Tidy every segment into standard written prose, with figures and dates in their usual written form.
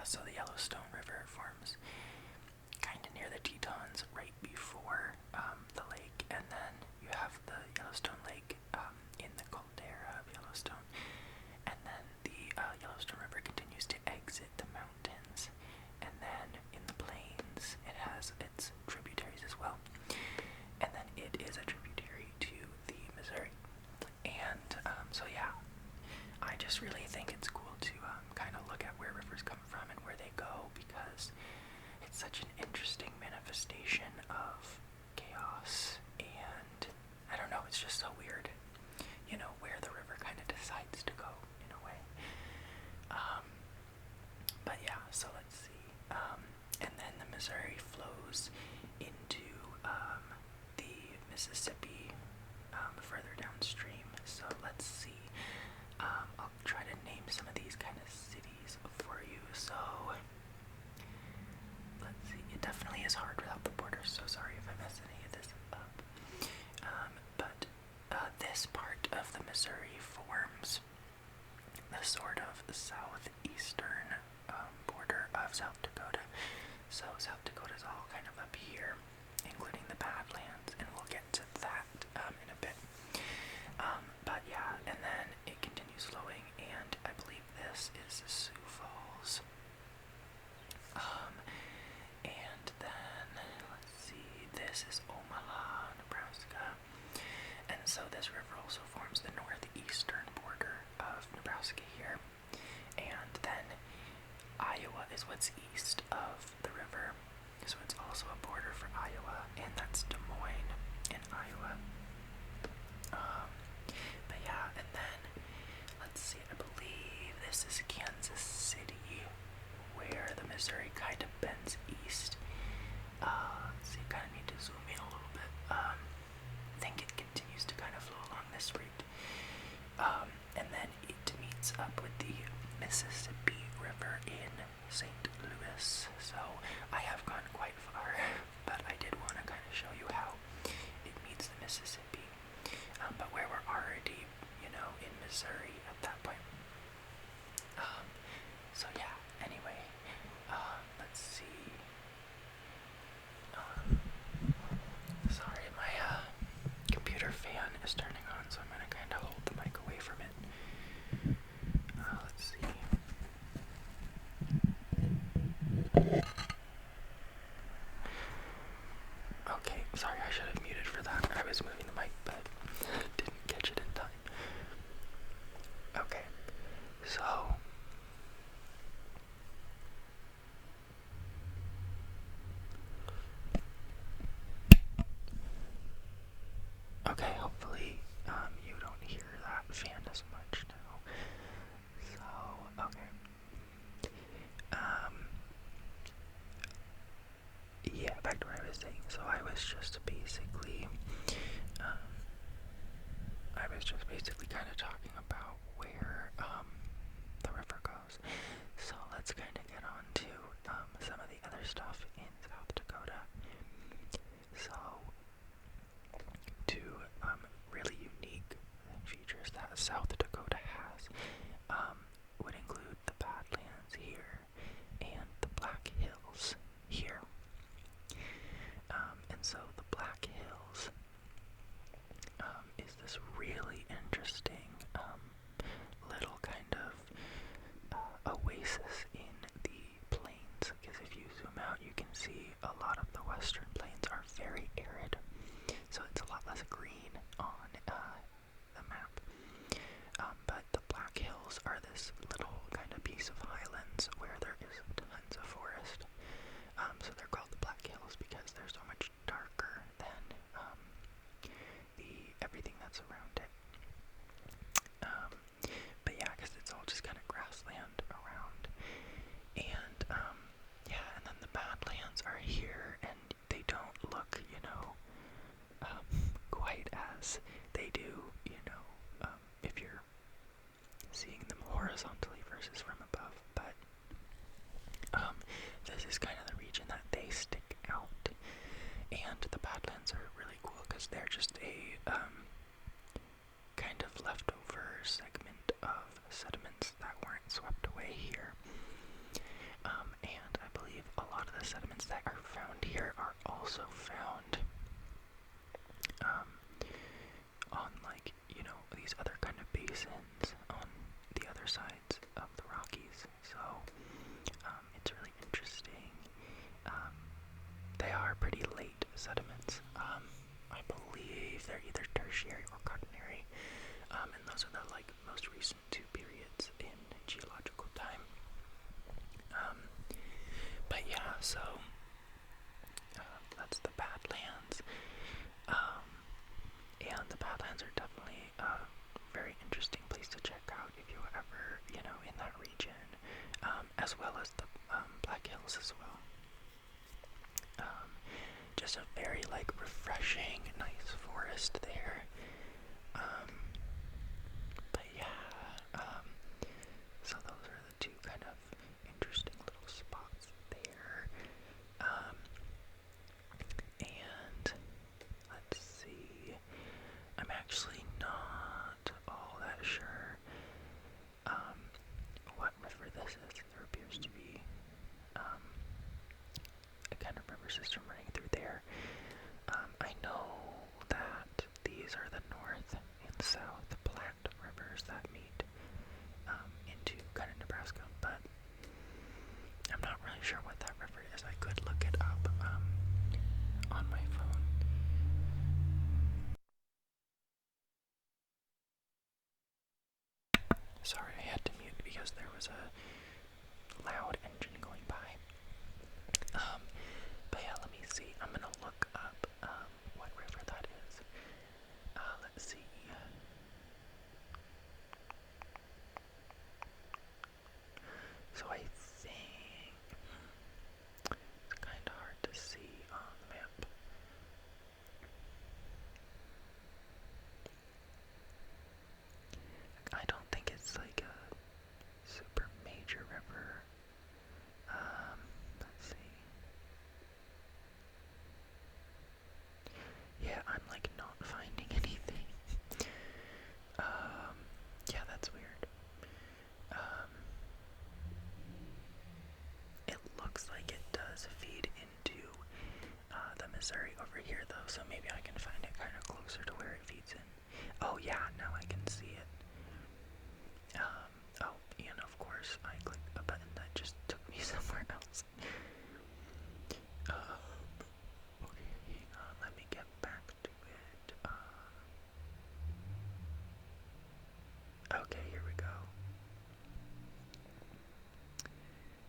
so the Yellowstone River forms kind of near the Tetons right before the lake, and then you have the Yellowstone Lake in the caldera of Yellowstone, and then the Yellowstone River continues to exit the mountains, and then in the plains it has its tributaries as well, and then it is a tributary to the Missouri. And so yeah, I just really think it's cool to kind of look at where rivers come from and where they go, because it's such an interesting manifestation of chaos, and I don't know, it's just so weird, you know, where the river kind of decides to go in a way. But yeah, so let's see. And then the Missouri flows into the Mississippi further downstream. So let's see. I'll try to name some of these kind of cities for you. So let's see. It definitely is hard without the borders, so sorry if I mess any of this up. But this part of the Missouri forms the sort of southeastern border of South Dakota. So South Dakota is all kind of up here, including the Badlands, and we'll get to that in a bit. But yeah, and then it continues flowing, and I believe this is Sioux Falls. And then, let's see, this is Omaha, Nebraska. And so this river also forms the northeastern border of Nebraska here. And then Iowa is what's east of the river, so it's also a border for Iowa, and that's Des Moines in Iowa. But yeah, and then, let's see, I believe this is Kansas City, where the Missouri kind of bends east. Let's see, kind of need to zoom in a little bit. I think it continues to kind of flow along this route. And then it meets up with the Mississippi River in St. Louis. So I have gone quite far, but I did want to kind of show you how it meets the Mississippi. But where we're already, you know, in Missouri at that point. So yeah, anyway, let's see. Sorry, my computer fan is turning on, so I'm going to kind of hold the mic away from it. Let's see. Okay, sorry, I should have muted for that. I was moving the mic, but didn't catch it in time. Okay, so okay, hopefully you don't hear that fan as much now. So, okay. Yeah, back to what I was saying. So I was just basically kind of talking about where the river goes. So let's kind of get on to some of the other stuff in South Dakota. So two really unique features that South Dakota has would include the Badlands here and the Black Hills here. And so the Black Hills is this really interesting little kind of oasis in the plains, because if you zoom out you can see a lot of the western plains are very arid, so it's a lot less green on the map. But the Black Hills are this little kind of piece of highlands where there is tons of forest. So they're called the Black Hills because they're so much darker than everything that's around it. But yeah, because it's all just kind of grassland around. And yeah, and then the Badlands are here, and they don't look, you know, quite as they do, you know, if you're seeing them horizontally versus from above. But this is kind of the region that they stick out. And the Badlands are really cool because they're just a kind of leftover segment of sediments that weren't swept away here. sediments. I believe they're either tertiary or quaternary, and those are the most recent two periods in geological time. But yeah, so that's the Badlands, and the Badlands are definitely a very interesting place to check out if you're ever, in that region, as well as the Black Hills as well. Just a very refreshing, nice forest there. But yeah, so those are the two kind of interesting little spots there. And let's see, I'm actually not all that sure what river this is. There appears to be a kind of river system running through there. I know that these are the North and South Platte rivers that meet into kind of Nebraska, but I'm not really sure what that river is. I could look it up on my phone. Sorry, I had to mute because there was a loud engine going by. But yeah, let me see. I'm gonna look up what river that is. Let's see. So I think it's kind of hard to see on the map. I don't think it's a super major river. Let's see. Yeah, I'm not finding anything. Yeah, that's weird. It looks like it does feed into the Missouri over here though, so maybe I can find it kind of closer to where it feeds in. Oh yeah, now I can see it. Oh, and of course I clicked a button that just took me somewhere else. Okay, hang on, let me get back to it. Okay, here we go.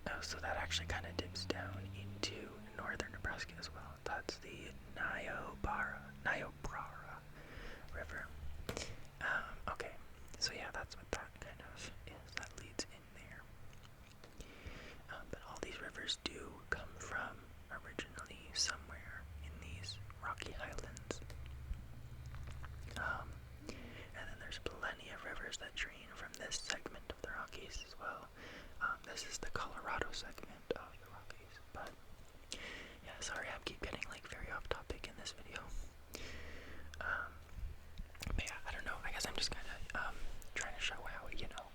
Oh, so that actually kind of dips down into northern Nebraska as well. That's the Niobrara River. Okay, so yeah, that's what that kind of is. That leads in there. But all these rivers do come from originally somewhere in these rocky highlands. And then there's plenty of rivers that drain from this segment of the Rockies as well. This is the Colorado segment of the Rockies, but yeah, sorry, I keep getting very off topic in this video. But yeah, I don't know, I guess I'm just kind of trying to show how,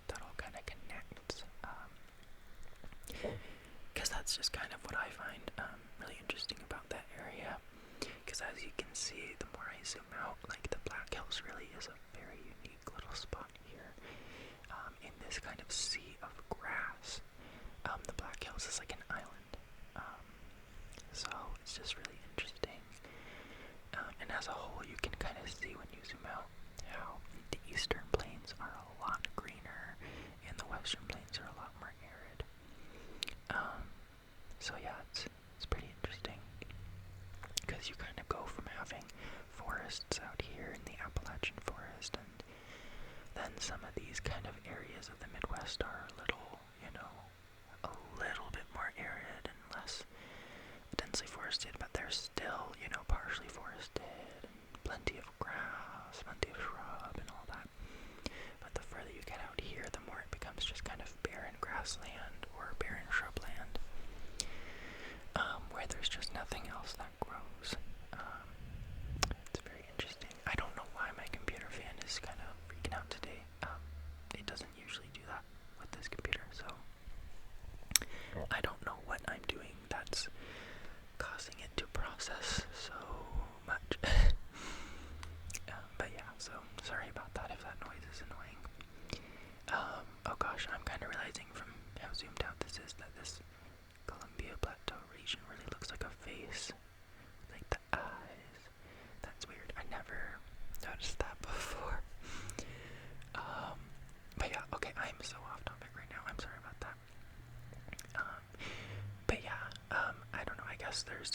that all kind of connects. Because that's just kind of what I find really interesting about that area. Because as you can see, the more I zoom out, the Black Hills really is a very unique little spot here. In this kind of sea of grass. The Black Hills is like an island. So it's just really interesting. And as a whole, you can kind of see when you zoom out how the eastern plains are a lot greener and the western plains are a lot more arid. So yeah, it's pretty interesting because you kind of go from having forests out here in the Appalachian forest, and then some of these kind of areas of the Midwest are a little bit more arid and less densely forested, but they're still, partially forested and plenty of grass, plenty of shrub and all that. But the further you get out here, the more it becomes just kind of barren grassland or barren shrubland, where there's just nothing else that grows. It's very interesting. I don't know why my computer fan is kind of freaking out today. It doesn't usually do that with this computer, so I don't know what I'm doing that's causing it to process so much. But yeah, so sorry about that if that noise is annoying. Oh gosh, I'm kind of realizing from how zoomed out this is that this Columbia Plateau region really looks like a face. Like the eye. never noticed that before. But yeah, okay, I'm so off topic right now. I'm sorry about that. But yeah, I don't know. I guess there's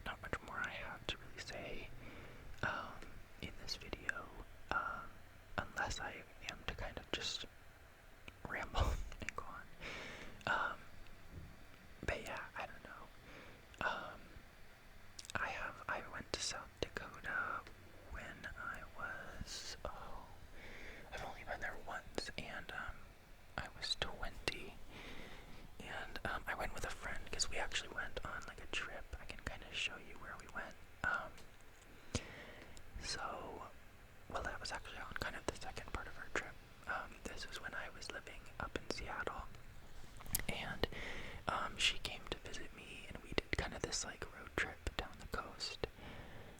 not much more I have to really say in this video, unless I am to kind of just ramble and go on. But yeah, I don't know. I went to South Dakota when I was, I've only been there once, and I was 20, and I went with a friend, because we actually went on like a trip. I can kind of show you where we went. So, well, that was actually on kind of the second part of our trip. This was when I was living up in Seattle, and she came to visit me, and we did kind of this like road trip down the coast,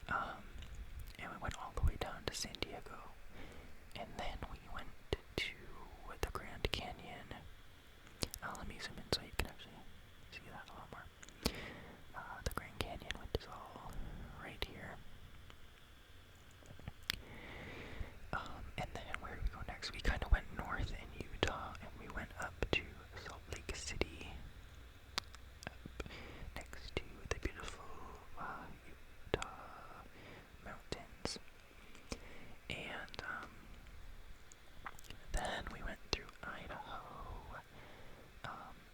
and we went all the way down to San Diego, and then we went to the Grand Canyon. Let me zoom in so you can actually see that a lot more. The Grand Canyon, which is all right here. And then where did we go next? We kind of went north in Utah, and we went up to Salt Lake City, up next to the beautiful Utah mountains. And then we went through Idaho,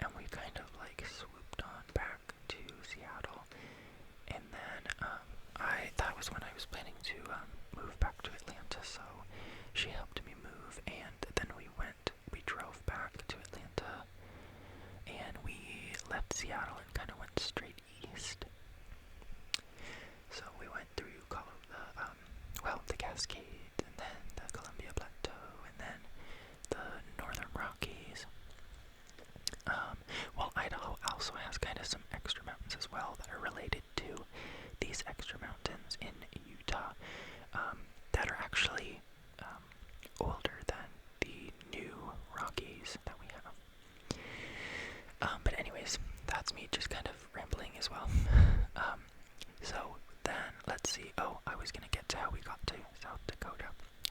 and we kind of like swooped on back to Seattle. And then that was when I was planning to move back to Atlanta, so she helped me move, and then we drove back to Atlanta, and we left Seattle and kind of went straight east. So we went through the Cascades, and then the Columbia Plateau, and then the Northern Rockies. Well, Idaho also has kind of some extra mountains as well that are related to these extra mountains in Utah, that are actually older than the new Rockies that we have. But anyways, that's me just kind of rambling as well. So then, let's see. Oh, I was gonna get to how we got to South Dakota.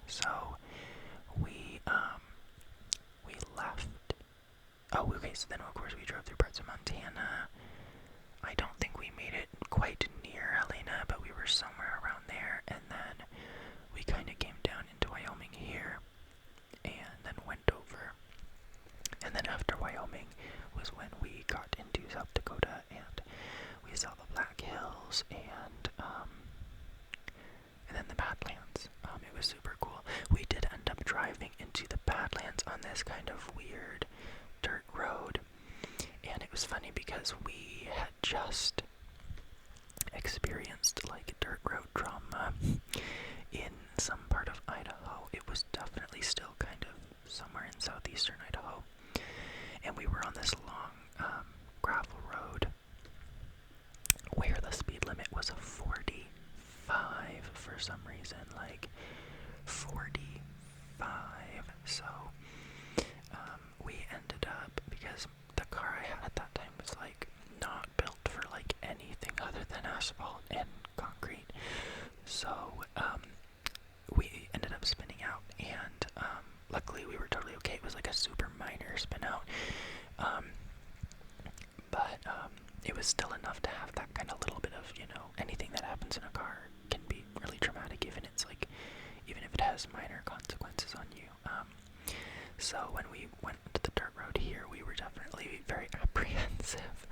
So we left. Oh, okay. So then, of course, we drove through parts of Montana. I don't think we made it quite near Helena, but we were somewhere around there. And then we kind of came down into Wyoming here, and then went over. And then after Wyoming was when we got into South Dakota, and we saw the Black Hills and then the Badlands. It was super cool. We did end up driving into the Badlands on this kind of weird dirt road, and it was funny because we had just experienced like dirt road trauma in some part of Idaho. It was definitely still kind of somewhere in southeastern Idaho, and we were on this long gravel road where the speed limit was 45 for some reason, like 45. So we ended up, because the car I had at that time was like not built for like anything other than asphalt and concrete, so we ended up spinning out, and luckily we were totally okay. It was like a super minor spin out, but it was still enough to have that kind of little bit of, anything that happens in a car can be really traumatic, even if it has minor consequences on you. So when we went to the dirt road here, we were definitely very apprehensive,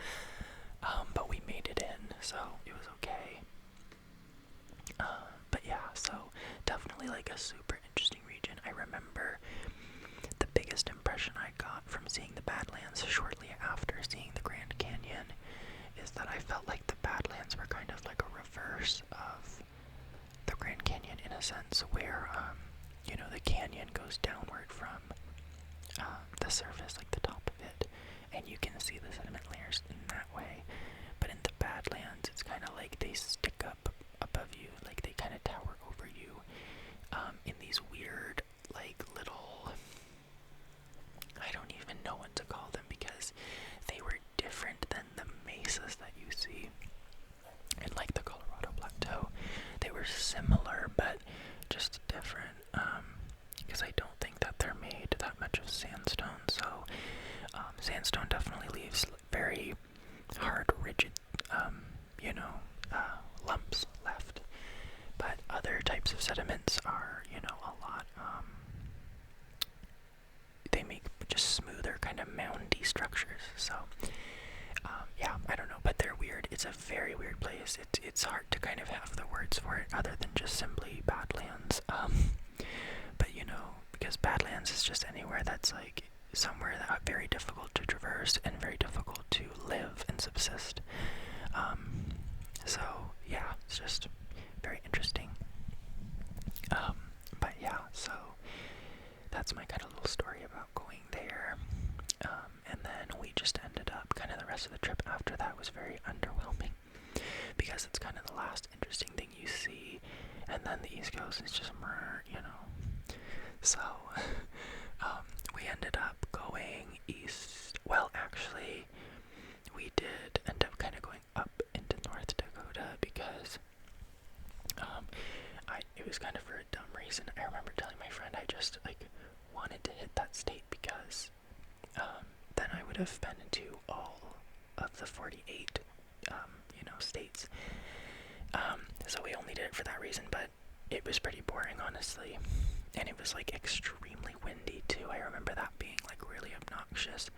but we made it in, so it was okay. But yeah, so definitely like a super interesting region. I remember the biggest impression I got from seeing the Badlands shortly after seeing the Grand Canyon is that I felt like the Badlands were kind of like a reverse of the Grand Canyon, in a sense, where the canyon goes downward from the surface, like the top of it, and you can see the sediment layers in that way. But in the Badlands, it's kind of like they stick up above you, like they kind of tower over you, in these weird, like, little, I don't even know what to call them, because they were different than the mesas that you see in, like, the Colorado Plateau. Sandstone definitely leaves very hard, rigid, lumps left. But other types of sediments are, a lot, they make just smoother, kind of moundy structures. So, yeah, I don't know, but they're weird. It's a very weird place. It's hard to kind of have the words for it other than just simply Badlands. But because Badlands is just anywhere that's like somewhere that very difficult to traverse and very difficult to live and subsist. So yeah, it's just very interesting. But yeah, so that's my kind of little story about going there. And then we just ended up, kind of the rest of the trip after that was very underwhelming because it's kind of the last interesting thing you see, and then the East Coast is just So, we ended up going east. Well, actually, we did end up kind of going up into North Dakota because it was kind of for a dumb reason. I remember telling my friend I just wanted to hit that state because then I would have been into all of the 48 states. So we only did it for that reason, but it was pretty boring, honestly, and it was extremely windy too. I remember that being really obnoxious,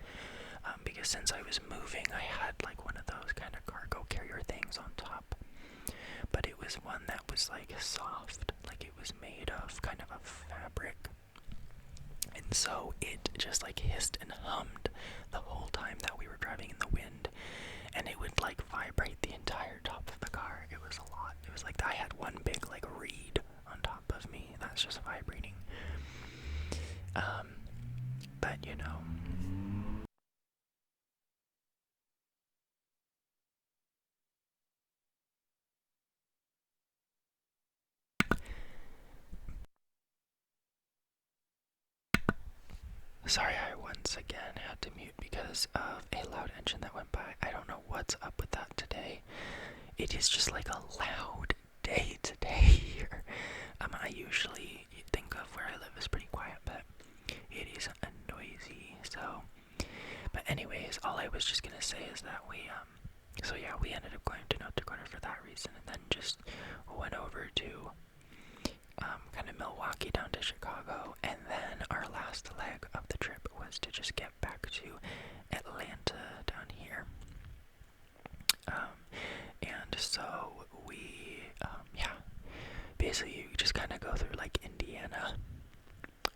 because since I was moving, I had one of those kind of cargo carrier things on top, but it was one that was soft, it was made of kind of a fabric, and so it just hissed and hummed the whole time that we were driving in the wind, and it would vibrate the entire top of the car. It was a lot. It was I had one big reed on top of me that's just vibrating. But sorry, I once again had to mute because of a loud engine that went by. I don't know what's up with that today. It is just a loud day today here. I usually think of where I live as pretty quiet, but it is noisy. So, but anyways, all I was just gonna say is that we ended up going to North Dakota for that reason, and then just went over to kind of Milwaukee down to Chicago, and then our last leg of the trip was to just get back to Atlanta down here. And so we, basically you just kind of go through Indiana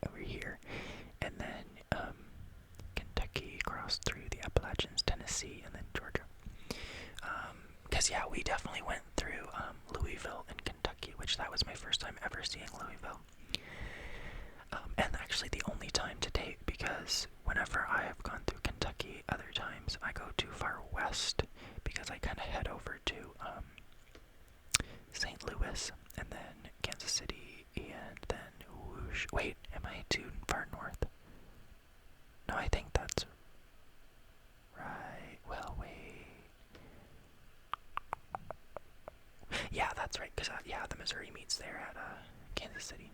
over here, and then Kentucky, cross through the Appalachians, Tennessee, and then Georgia. Because we definitely went through Louisville and Kentucky, which that was my first time ever seeing Louisville. And actually the only time to date, because whenever I have gone through Kentucky, other times I go too far west, because I kind of head over to St. Louis, and then Kansas City, and then whoosh. Wait, am I too far north? No, I think that's right. Well, wait. Yeah, that's right, because the Missouri meets there at Kansas City.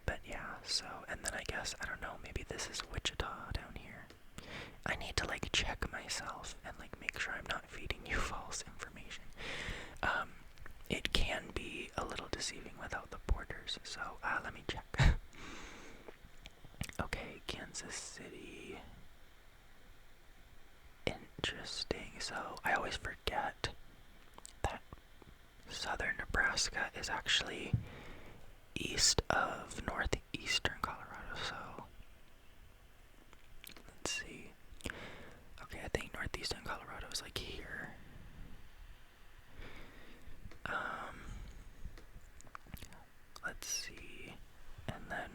But yeah, so, and then I guess, I don't know, maybe this is Wichita down here. I need to check myself and make sure I'm not feeding you false information. It can be a little deceiving without the borders, so let me check. Okay, Kansas City. Interesting. So I always forget that southern Nebraska is actually east of northeastern Colorado, so let's see. Okay, I think northeastern Colorado is here. Let's see. And then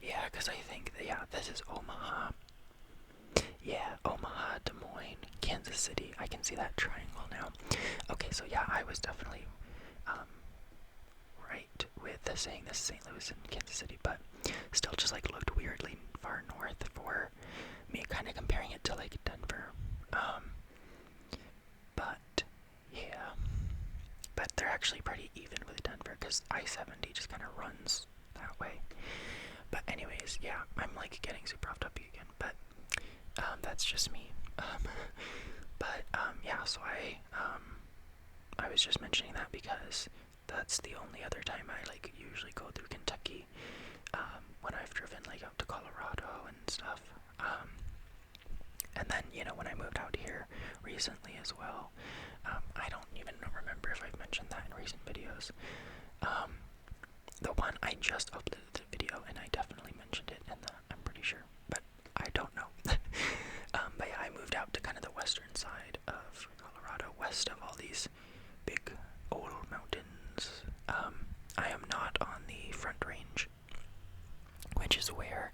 yeah, because I think this is Omaha. Yeah, Omaha, Des Moines, Kansas City. I can see that triangle now. Okay, so I was definitely right with saying this St. Louis and Kansas City, but still just looked weirdly far north for me, kind of comparing it to Denver. But actually pretty even with Denver because I-70 just kind of runs that way. But anyways, yeah, I'm like getting super off topic again, but that's just me. Yeah, so I was just mentioning that because that's the only other time I like usually go through Kentucky, when I've driven like out to Colorado and stuff. And then, you know, when I moved out here recently as well, I don't even remember if I've mentioned that in recent videos. The one I just uploaded the video, and I definitely mentioned it in the, I'm pretty sure, but I don't know. But yeah, I moved out to kind of the western side of Colorado, west of all these big old mountains. I am not on the Front Range, which is where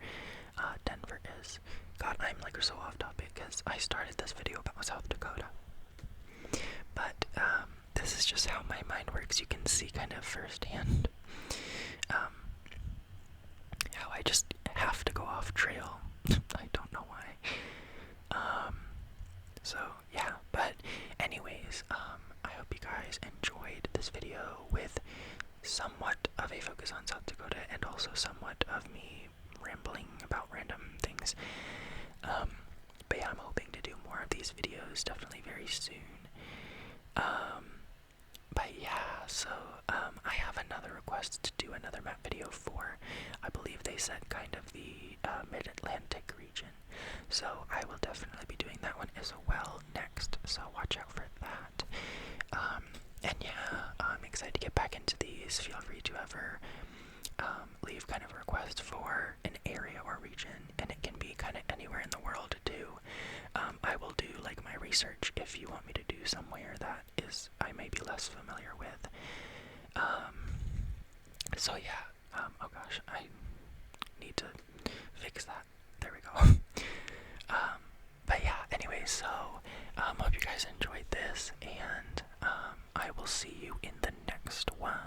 Denver is. God, I'm like so off topic because I started this video about South Dakota. But this is just how my mind works. You can see kind of firsthand how I just have to go off trail. I don't know why. So yeah, but anyways, I hope you guys enjoyed this video with somewhat of a focus on South Dakota and also somewhat of me rambling about random things. But yeah, I'm hoping to do more of these videos definitely very soon. But yeah, so I have another request to do another map video for, I believe they said kind of the mid-Atlantic region. So I will definitely be doing that one as well next, so watch out for that. And yeah, I'm excited to get back into these. Feel free to ever leave kind of a request for an area or region, and it can be kind of anywhere in the world too. I will do like my research if you want me to do somewhere that is I may be less familiar with. So yeah, oh gosh, I need to fix that. There we go. But yeah, anyway, so hope you guys enjoyed this, and I will see you in the next one.